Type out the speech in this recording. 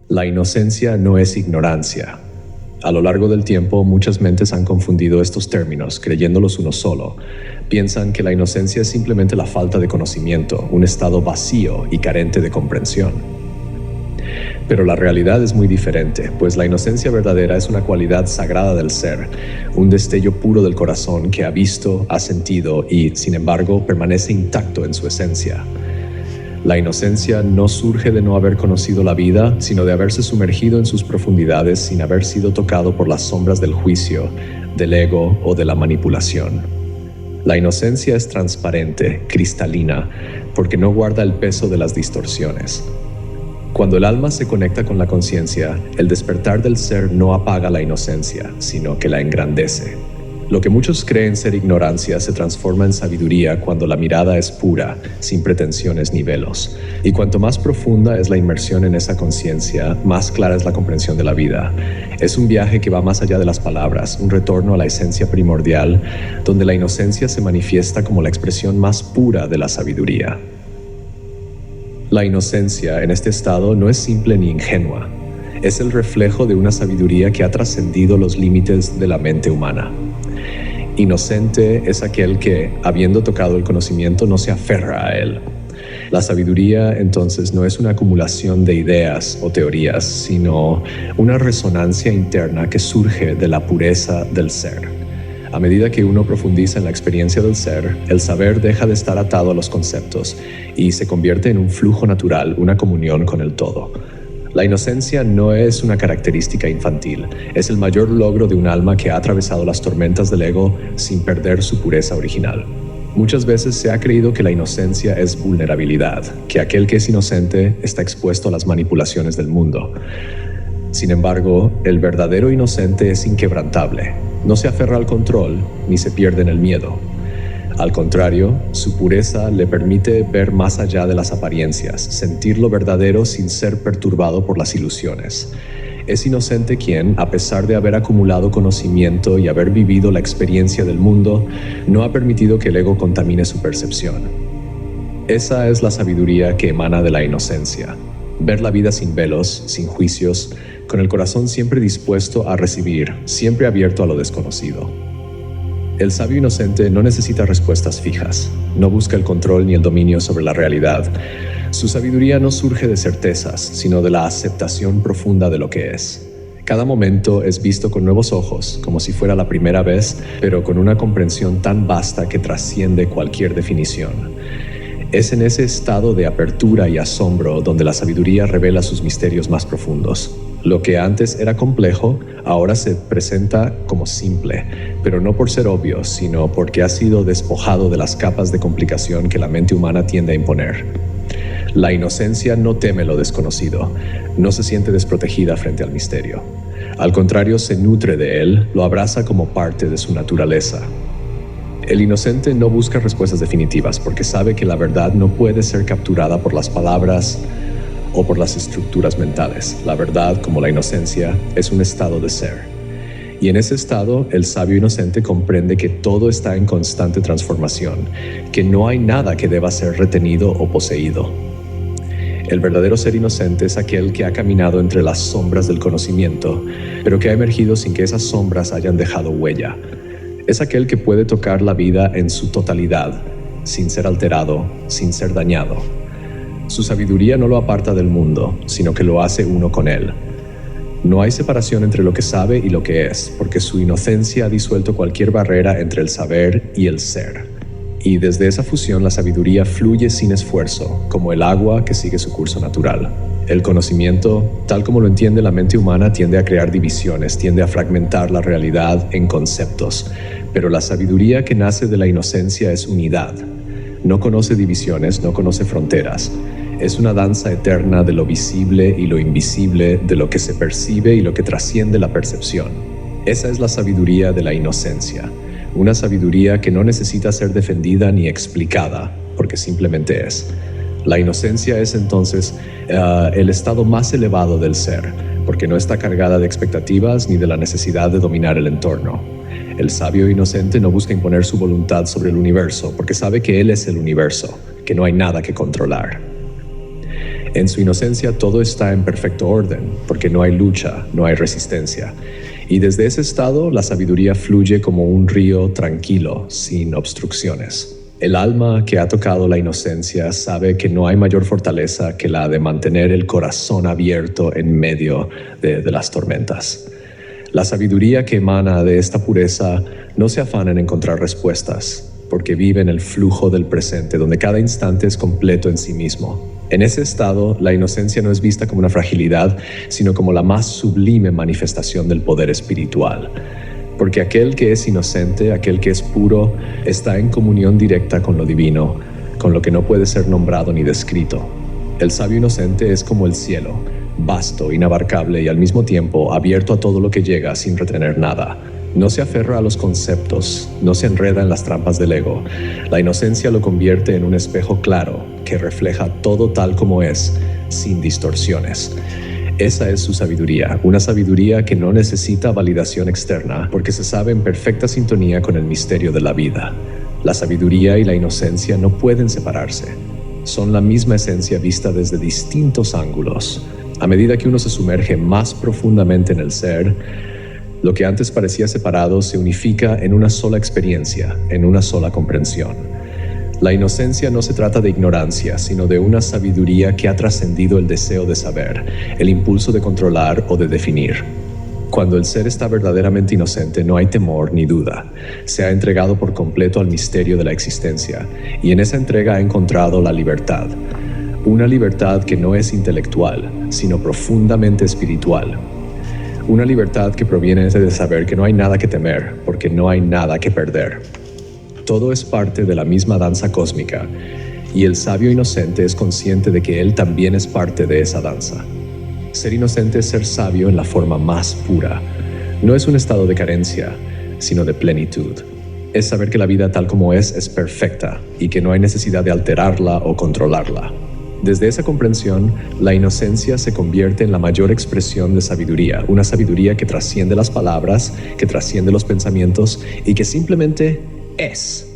La inocencia no es ignorancia. A lo largo del tiempo, muchas mentes han confundido estos términos, creyéndolos uno solo. Piensan que la inocencia es simplemente la falta de conocimiento, un estado vacío y carente de comprensión. Pero la realidad es muy diferente, pues la inocencia verdadera es una cualidad sagrada del ser, un destello puro del corazón que ha visto, ha sentido y, sin embargo, permanece intacto en su esencia. La inocencia no surge de no haber conocido la vida, sino de haberse sumergido en sus profundidades sin haber sido tocado por las sombras del juicio, del ego o de la manipulación. La inocencia es transparente, cristalina, porque no guarda el peso de las distorsiones. Cuando el alma se conecta con la conciencia, el despertar del ser no apaga la inocencia, sino que la engrandece. Lo que muchos creen ser ignorancia se transforma en sabiduría cuando la mirada es pura, sin pretensiones ni velos. Y cuanto más profunda es la inmersión en esa conciencia, más clara es la comprensión de la vida. Es un viaje que va más allá de las palabras, un retorno a la esencia primordial, donde la inocencia se manifiesta como la expresión más pura de la sabiduría. La inocencia en este estado no es simple ni ingenua. Es el reflejo de una sabiduría que ha trascendido los límites de la mente humana. Inocente es aquel que, habiendo tocado el conocimiento, no se aferra a él. La sabiduría, entonces, no es una acumulación de ideas o teorías, sino una resonancia interna que surge de la pureza del ser. A medida que uno profundiza en la experiencia del ser, el saber deja de estar atado a los conceptos y se convierte en un flujo natural, una comunión con el todo. La inocencia no es una característica infantil, es el mayor logro de un alma que ha atravesado las tormentas del ego sin perder su pureza original. Muchas veces se ha creído que la inocencia es vulnerabilidad, que aquel que es inocente está expuesto a las manipulaciones del mundo. Sin embargo, el verdadero inocente es inquebrantable, no se aferra al control ni se pierde en el miedo. Al contrario, su pureza le permite ver más allá de las apariencias, sentir lo verdadero sin ser perturbado por las ilusiones. Es inocente quien, a pesar de haber acumulado conocimiento y haber vivido la experiencia del mundo, no ha permitido que el ego contamine su percepción. Esa es la sabiduría que emana de la inocencia. Ver la vida sin velos, sin juicios, con el corazón siempre dispuesto a recibir, siempre abierto a lo desconocido. El sabio inocente no necesita respuestas fijas, no busca el control ni el dominio sobre la realidad. Su sabiduría no surge de certezas, sino de la aceptación profunda de lo que es. Cada momento es visto con nuevos ojos, como si fuera la primera vez, pero con una comprensión tan vasta que trasciende cualquier definición. Es en ese estado de apertura y asombro donde la sabiduría revela sus misterios más profundos. Lo que antes era complejo, ahora se presenta como simple, pero no por ser obvio, sino porque ha sido despojado de las capas de complicación que la mente humana tiende a imponer. La inocencia no teme lo desconocido, no se siente desprotegida frente al misterio. Al contrario, se nutre de él, lo abraza como parte de su naturaleza. El inocente no busca respuestas definitivas porque sabe que la verdad no puede ser capturada por las palabras o por las estructuras mentales. La verdad, como la inocencia, es un estado de ser. Y en ese estado, el sabio inocente comprende que todo está en constante transformación, que no hay nada que deba ser retenido o poseído. El verdadero ser inocente es aquel que ha caminado entre las sombras del conocimiento, pero que ha emergido sin que esas sombras hayan dejado huella. Es aquel que puede tocar la vida en su totalidad, sin ser alterado, sin ser dañado. Su sabiduría no lo aparta del mundo, sino que lo hace uno con él. No hay separación entre lo que sabe y lo que es, porque su inocencia ha disuelto cualquier barrera entre el saber y el ser. Y desde esa fusión la sabiduría fluye sin esfuerzo, como el agua que sigue su curso natural. El conocimiento, tal como lo entiende la mente humana, tiende a crear divisiones, tiende a fragmentar la realidad en conceptos. Pero la sabiduría que nace de la inocencia es unidad. No conoce divisiones, no conoce fronteras. Es una danza eterna de lo visible y lo invisible, de lo que se percibe y lo que trasciende la percepción. Esa es la sabiduría de la inocencia. Una sabiduría que no necesita ser defendida ni explicada, porque simplemente es. La inocencia es entonces el estado más elevado del ser, porque no está cargada de expectativas ni de la necesidad de dominar el entorno. El sabio inocente no busca imponer su voluntad sobre el universo, porque sabe que él es el universo, que no hay nada que controlar. En su inocencia todo está en perfecto orden, porque no hay lucha, no hay resistencia. Y desde ese estado la sabiduría fluye como un río tranquilo, sin obstrucciones. El alma que ha tocado la inocencia sabe que no hay mayor fortaleza que la de mantener el corazón abierto en medio de las tormentas. La sabiduría que emana de esta pureza no se afana en encontrar respuestas, porque vive en el flujo del presente, donde cada instante es completo en sí mismo. En ese estado, la inocencia no es vista como una fragilidad, sino como la más sublime manifestación del poder espiritual. Porque aquel que es inocente, aquel que es puro, está en comunión directa con lo divino, con lo que no puede ser nombrado ni descrito. El sabio inocente es como el cielo, vasto, inabarcable y al mismo tiempo abierto a todo lo que llega sin retener nada. No se aferra a los conceptos, no se enreda en las trampas del ego. La inocencia lo convierte en un espejo claro que refleja todo tal como es, sin distorsiones. Esa es su sabiduría, una sabiduría que no necesita validación externa porque se sabe en perfecta sintonía con el misterio de la vida. La sabiduría y la inocencia no pueden separarse. Son la misma esencia vista desde distintos ángulos. A medida que uno se sumerge más profundamente en el ser, lo que antes parecía separado se unifica en una sola experiencia, en una sola comprensión. La inocencia no se trata de ignorancia, sino de una sabiduría que ha trascendido el deseo de saber, el impulso de controlar o de definir. Cuando el ser está verdaderamente inocente, no hay temor ni duda. Se ha entregado por completo al misterio de la existencia, y en esa entrega ha encontrado la libertad. Una libertad que no es intelectual, sino profundamente espiritual. Una libertad que proviene de saber que no hay nada que temer, porque no hay nada que perder. Todo es parte de la misma danza cósmica, y el sabio inocente es consciente de que él también es parte de esa danza. Ser inocente es ser sabio en la forma más pura. No es un estado de carencia, sino de plenitud. Es saber que la vida tal como es perfecta, y que no hay necesidad de alterarla o controlarla. Desde esa comprensión, la inocencia se convierte en la mayor expresión de sabiduría, una sabiduría que trasciende las palabras, que trasciende los pensamientos y que simplemente es.